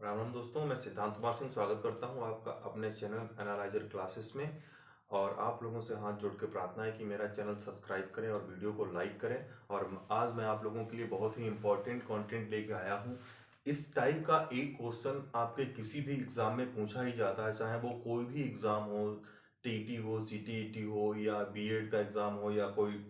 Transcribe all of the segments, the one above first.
राम राम दोस्तों, मैं सिद्धांत कुमार सिंह स्वागत करता हूं आपका अपने चैनल एनालाइजर क्लासेस में। और आप लोगों से हाथ जोड़ के प्रार्थना है कि मेरा चैनल सब्सक्राइब करें और वीडियो को लाइक करें। और आज मैं आप लोगों के लिए बहुत ही इंपॉर्टेंट कंटेंट लेके आया हूं। इस टाइप का एक क्वेश्चन आपके किसी भी एग्जाम में पूछा ही जाता है, चाहे वो कोई भी एग्जाम हो, टीटी हो, सीटीईटी हो, या बीएड का एग्जाम हो, या कोई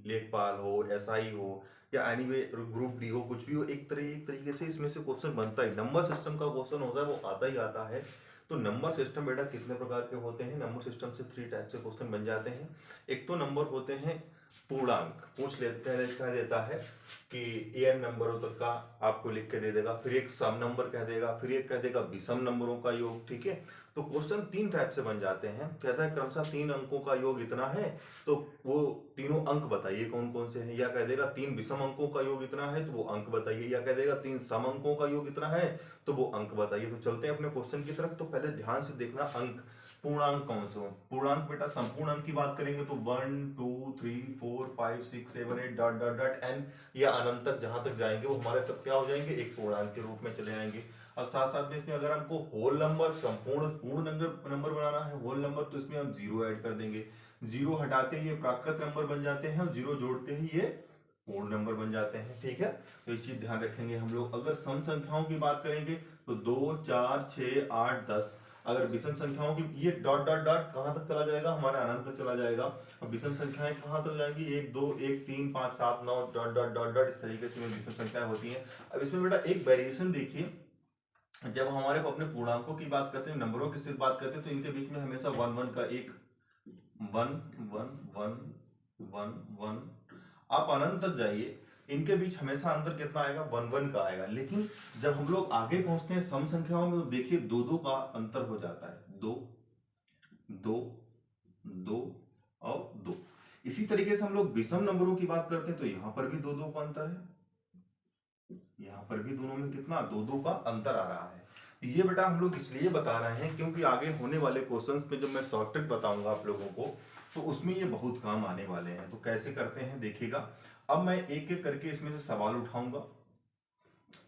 लेखपाल हो, एसआई हो, या एनीवे ग्रुप डी हो, कुछ भी हो, एक तरीके से इसमें से क्वेश्चन बनता ही नंबर सिस्टम का क्वेश्चन होता है, वो आता ही आता है। तो नंबर सिस्टम बेटा कितने प्रकार के होते हैं? नंबर सिस्टम से 3 टाइप से क्वेश्चन बन जाते हैं। एक तो नंबर होते हैं पूर्णांक, पूछ लेते हैं, कह देता है कि एन नंबरों तक का आपको लिख के दे देगा, फिर एक सम नंबर कह देगा, फिर एक कह देगा विषम नंबरों का योग। ठीक है, तो क्वेश्चन 3 टाइप से बन जाते हैं। कहता है क्रमशः 3 अंकों का योग इतना है, तो वो तीनों अंक बताइए कौन कौन से हैं। या कह देगा 3 विषम अंकों का योग इतना है, तो वो अंक बताइए। या कह देगा 3 सम अंकों का योग इतना है, तो वो अंक बताइए। तो चलते हैं अपने क्वेश्चन की तरफ। तो पहले ध्यान से देखना, अंक पूर्णांक कौन से हो। पूर्णांक बेटा संपूर्ण अंक की बात करेंगे तो 1 2 3 4 5 6 7 8 डॉट डॉट डॉट एन, या अनंत तक जहां तक जाएंगे वो हमारे सब क्या हो जाएंगे, एक पूर्णांक के रूप में चले जाएंगे। और साथ साथ में इसमें अगर हमको होल नंबर, संपूर्ण पूर्ण नंबर बनाना है, होल नंबर, तो इसमें हम जीरो ऐड कर देंगे। जीरो हटाते ही ये प्राकृत नंबर बन जाते हैं, और जीरो जोड़ते ही ये पूर्ण नंबर बन जाते हैं। ठीक है, तो इस चीज ध्यान रखेंगे हम लोग। अगर सम संख्याओं की बात करेंगे तो 2 4 6 8 10। अगर विषम संख्याओं की, ये डॉट डॉट डॉट कहां तक चला जाएगा, हमारे अनंत तक चला जाएगा। और विषम संख्याएं कहां तक जाएंगी, 1 2 1 3 5 7 9 डॉट डॉट डॉट डॉट, इस तरीके से विषम संख्याएं होती हैं। अब इसमें बेटा एक वेरिएशन देखिए, जब हमारे को अपने पूर्णांकों की बात करते हैं, नंबरों की सिर्फ बात करते हैं, तो इनके बीच में हमेशा वन वन का एक one one one one one. आप अनंत तक जाइए, इनके बीच हमेशा अंतर कितना आएगा, वन वन का आएगा। लेकिन जब हम लोग आगे पहुंचते हैं सम संख्याओं में, तो देखिए दो दो का अंतर हो जाता है, दो दो दो और दो। इसी तरीके से हम लोग विषम नंबरों की बात करते हैं, तो यहां पर भी दो दो का अंतर है, यहां पर भी दोनों में कितना, दो दो का अंतर आ रहा है। ये बेटा हम लोग इसलिए बता रहे हैं क्योंकि आगे होने वाले क्वेश्चंस में जब मैं शॉर्ट ट्रिक बताऊंगा आप लोगों को, तो उसमें ये बहुत काम आने वाले हैं। तो कैसे करते हैं देखिएगा। अब मैं एक एक करके इसमें से सवाल उठाऊंगा।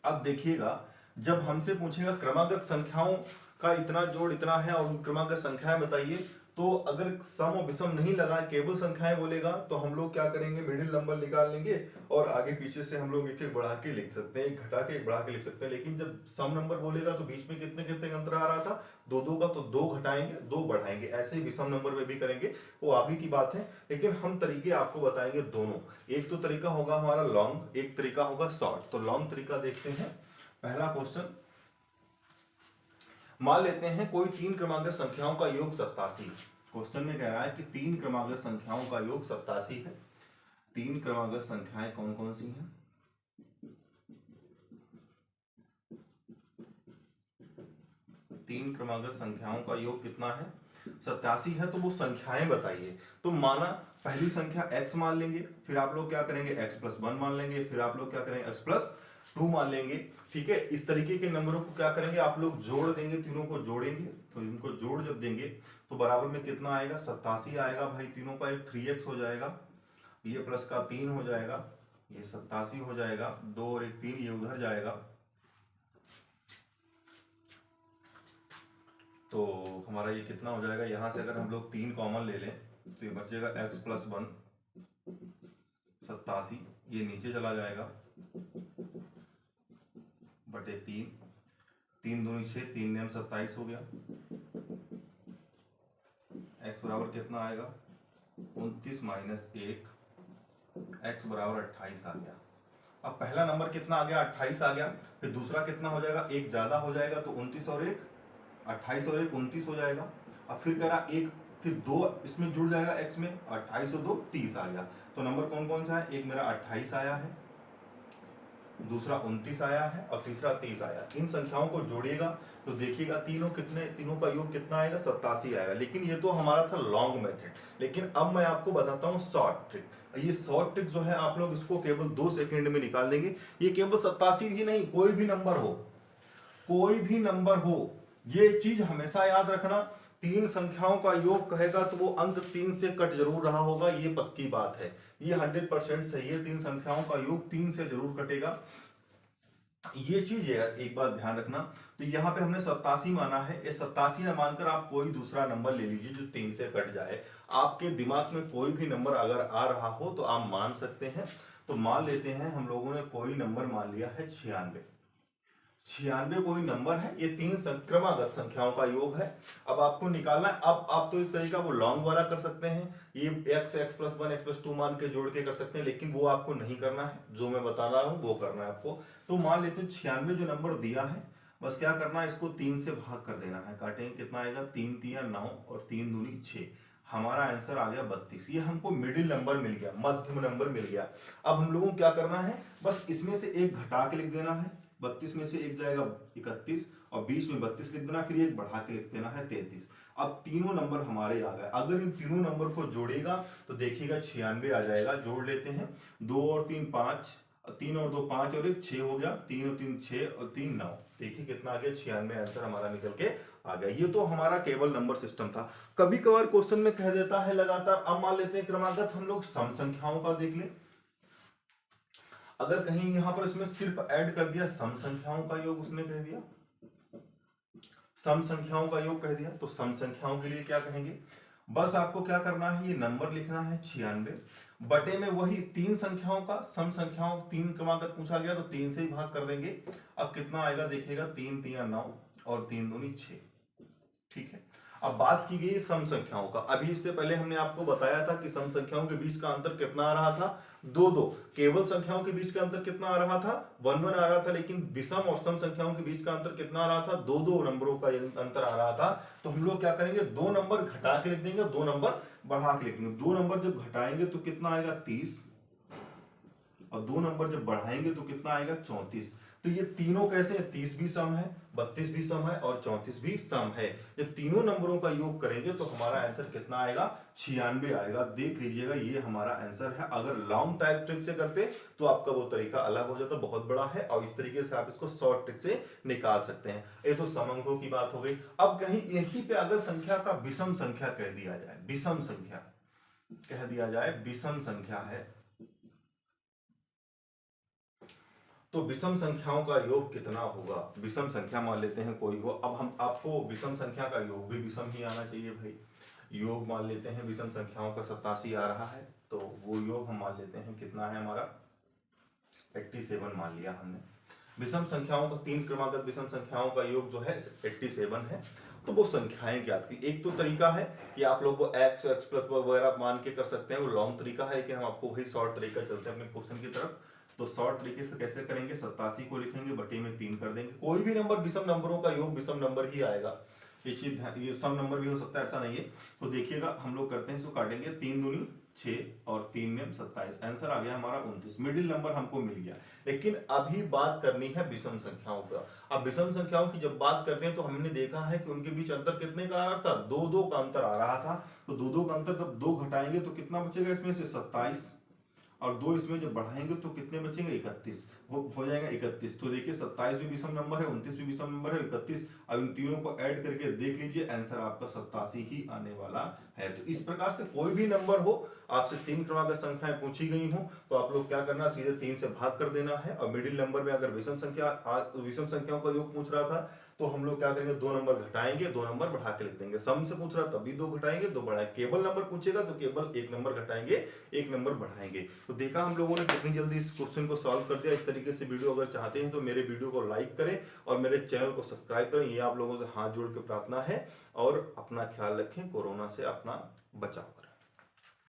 अब देखिएगा, जब हमसे पूछेगा क्रमागत संख्याओं का इतना जोड़ इतना है और क्रमागत संख्याएं बताइए, तो अगर सम और विषम नहीं लगा, केवल संख्याएं बोलेगा, तो हम लोग क्या करेंगे, मिडिल नंबर निकाल लेंगे और आगे पीछे से हम लोग एक एक बढ़ा के लिख सकते हैं, एक घटा के एक बढ़ा के लिख सकते हैं। लेकिन जब सम नंबर बोलेगा तो बीच में कितने कितने का अंतर आ रहा था, दो दो का, तो दो घटाएंगे दो बढ़ाएंगे। ऐसे ही विषम नंबर में भी करेंगे, वो आगे की बात है। लेकिन हम तरीके आपको बताएंगे दोनों। एक तो तरीका होगा हमारा लॉन्ग, एक तरीका होगा शॉर्ट। तो लॉन्ग तरीका देखते हैं। पहला क्वेश्चन, मान लेते हैं कोई 3 क्रमांक संख्याओं का योग 87। क्वेश्चन में कह रहा है कि 3 क्रमांक संख्याओं का योग 87 है। 3 क्रमांक संख्याएं कौन कौन सी हैं? 3 क्रमांक संख्याओं का योग कितना है, 87 है। तो वो संख्याएं बताइए। तो माना पहली संख्या x मान लेंगे, फिर आप लोग क्या करेंगे, x+1 मान लेंगे, फिर आप लोग क्या करेंगे, x+2 मान लेंगे। ठीक है, इस तरीके के नंबरों को क्या करेंगे, आप लोग जोड़ देंगे, तीनों को जोड़ेंगे। तो इनको जोड़ जब देंगे तो बराबर में कितना आएगा, 87 आएगा भाई। तीनों का एक 3x हो जाएगा, ये प्लस का 3 हो जाएगा, ये 87 हो जाएगा, 2 और 1 3, ये उधर जाएगा। तो हमारा ये कितना हो जाएगा, यहां से अगर हम लोग 3 कॉमन ले लें तो ये बचेगा x+1 87, ये नीचे चला जाएगा बटे 3, 3 दूनी 6, 3 नेम 27 हो गया। x बराबर कितना आएगा, 29 माइनस 1, x बराबर 28 आ गया। अब पहला नंबर कितना आ गया, 28 आ गया। फिर दूसरा कितना हो जाएगा, एक ज्यादा हो जाएगा, तो 29 और 1 28 और 1 29 हो जाएगा। अब फिर कह रहा एक, फिर 2 इसमें जुड़ जाएगा x में, 28 और 2 30 आ गया। तो नंबर कौन कौन सा है, एक मेरा 28 आया है, दूसरा 29 आया है, और तीसरा 30 आया। इन संख्याओं को जोड़िएगा तो देखिएगा तीनों का योग कितना आएगा, 87 आएगा। लेकिन ये तो हमारा था लॉन्ग मेथड। लेकिन अब मैं आपको बताता हूँ शॉर्ट ट्रिक। ये शॉर्ट ट्रिक जो है, आप लोग इसको केवल 2 सेकंड में निकाल देंगे। ये केवल 87 ही नहीं, कोई भी नंबर हो, कोई भी नंबर हो, ये चीज हमेशा याद रखना। 3 संख्याओं का योग कहेगा तो वो अंक 3 से कट जरूर रहा होगा, ये पक्की बात है, ये 100% सही है। 3 संख्याओं का योग 3 से जरूर कटेगा। ये चीज है, एक बात ध्यान रखना। तो यहाँ पे हमने 87 माना है, ये 87 ना मानकर आप कोई दूसरा नंबर ले लीजिए जो 3 से कट जाए। आपके दिमाग में कोई भी नंबर अगर आ रहा हो तो आप मान सकते हैं। तो मान लेते हैं हम लोगों ने कोई नंबर मान लिया है 96। 96 कोई नंबर है, ये तीन क्रमागत संख्याओं का योग है। अब आपको निकालना है। अब आप तो इस तरीका वो लॉन्ग वाला कर सकते हैं, ये x+1 x+2 मान के जोड़ के कर सकते हैं, लेकिन वो आपको नहीं करना है। जो मैं बता रहा हूं वो करना है आपको। तो मान लेते हैं 96 जो नंबर दिया है, बस क्या करना है, इसको 3 से भाग कर देना है। काटेंगे कितना आएगा, 3 3 9 और 3 दूनी 6। हमारा आंसर आ गया 32। ये हमको मिडिल नंबर मिल गया, मध्यम नंबर मिल गया। अब हम लोगों को क्या करना है, बस इसमें से एक घटा के लिख देना है। 32 में से एक जाएगा 31 और बीच में 32 लिख देना, फिर एक बढ़ा के लिख देना है 33। अब तीनों नंबर हमारे आ गए। अगर इन तीनों नंबर को जोड़ेगा तो देखिएगा 96 आ जाएगा। जोड़ लेते हैं, 2 और 3 5, 3 और 2 5 और 1 6 हो गया, 3 और 3 6 और 3 9। देखिए कितना आ गया, 96 आंसर हमारा निकल के आ गया। ये तो हमारा केवल नंबर सिस्टम था। कभी कभार क्वेश्चन में कह देता है लगातार। अब मान लेते हैं क्रमागत, हम लोग सम संख्याओं का देख लें। अगर कहीं यहां पर इसमें सिर्फ ऐड कर दिया सम संख्याओं का योग, उसने कह दिया सम संख्याओं का योग कह दिया, तो सम संख्याओं के लिए क्या कहेंगे, बस आपको क्या करना है, ये नंबर लिखना है 96 बटे में वही तीन संख्याओं का सम संख्याओं, तीन क्रमागत पूछा गया तो 3 से ही भाग कर देंगे। अब कितना आएगा देखिएगा, 3 3 9 और 3 दूनी 6। ठीक है। अब बात की गई सम संख्याओं का। अभी इससे पहले हमने आपको बताया था कि सम संख्याओं के बीच का अंतर कितना आ रहा था, 2 2। केवल संख्याओं के बीच का अंतर कितना आ रहा था, 1 1 आ रहा था। लेकिन विषम और सम संख्याओं के बीच का अंतर कितना आ रहा था, 2 2 नंबरों का अंतर आ रहा था। तो हम लोग क्या करेंगे, 2 नंबर घटा के लिख देंगे, 2 नंबर बढ़ा के लिख देंगे। 2 नंबर जब घटाएंगे तो कितना आएगा 30 और 2 नंबर जब बढ़ाएंगे तो कितना आएगा 34। तो ये तीनों कैसे हैं, 30 भी सम है, 32 भी सम है और 34 भी सम है। जब तीनों नंबरों का योग करेंगे तो हमारा आंसर कितना आएगा, 96 आएगा। देख लीजिएगा ये हमारा आंसर है। अगर लॉन्ग टाइप ट्रिक से करते तो आपका वो तरीका अलग हो जाता, बहुत बड़ा है, और इस तरीके से आप इसको शॉर्ट ट्रिक से निकाल सकते हैं। ये तो सम अंकों की बात हो गई। अब कहीं यहीं पे अगर संख्या का विषम संख्या कह दिया जाए, विषम संख्या कह दिया जाए, विषम संख्या है, तो विषम संख्याओं का योग कितना होगा। विषम संख्या मान लेते हैं कोई हो। अब हम आपको विषम संख्या का योग भी विषम ही आना चाहिए भाई। योग मान लेते हैं विषम संख्याओं का 87 आ रहा है, तो वो योग हम मान लेते हैं कितना है हमारा, 87 मान लिया हमने। विषम संख्याओं का, तीन क्रमागत विषम संख्याओं का योग जो है 87 है। तो वो संख्याएं ज्ञात की, एक तो तरीका है कि आप लोग वो x+ वगैरह मान के कर सकते हैं, वो लॉन्ग तरीका है, लेकिन हम आपको वही शॉर्ट तरीका चलते हैं अपने क्वेश्चन की तरफ। तो शॉर्ट तरीके से कैसे करेंगे, 87 को लिखेंगे, बटे में 3 कर देंगे। कोई भी नंबर विषम नंबरों का योग विषम नंबर ही आएगा। ये चीज, ये सम नंबर भी हो सकता है, ऐसा नहीं है। तो देखिएगा हम लोग करते हैं, इसको काटेंगे, 3 दूनी 6 और 3 में 27, आंसर आ गया हमारा 29। मिडिल नंबर हमको मिल गया। लेकिन अभी बात करनी है विषम संख्याओं का। अब विषम संख्याओं की जब बात करते हैं तो हमने देखा है कि उनके बीच अंतर कितने का आ रहा था, 2 2 का अंतर आ रहा था। तो 2 2 का अंतर, जब 2 घटाएंगे तो कितना बचेगा इसमें से, 27, और 2 इसमें जब बढ़ाएंगे तो कितने बचेंगे, 31 हो जाएगा 31। तो देखिए 27 भी विषम नंबर है, 29 भी विषम नंबर है, 31। अब इन तीनों को ऐड करके देख लीजिए, आंसर आपका 87 ही आने वाला है। तो इस प्रकार से कोई भी नंबर हो, आपसे 3 क्रमागत संख्याएं पूछी गई हो, तो आप लोग क्या करना, सीधे 3 से भाग कर देना है। और मिडिल नंबर में अगर विषम संख्याओं का योग पूछ रहा था तो हम लोग क्या करेंगे, 2 नंबर घटाएंगे, 2 नंबर बढ़ा के लिख देंगे। सम से पूछ रहा तब भी 2 घटाएंगे, 2 बढ़ाएंगे। केवल नंबर पूछेगा तो केवल 1 नंबर घटाएंगे, 1 नंबर बढ़ाएंगे। तो देखा हम लोगों ने कितनी जल्दी इस क्वेश्चन को सॉल्व कर दिया। इस तरीके से वीडियो अगर चाहते हैं तो मेरे वीडियो को लाइक करें और मेरे चैनल को सब्सक्राइब करें, ये आप लोगों से हाथ जोड़ के प्रार्थना है। और अपना ख्याल रखें, कोरोना से अपना बचाव करें।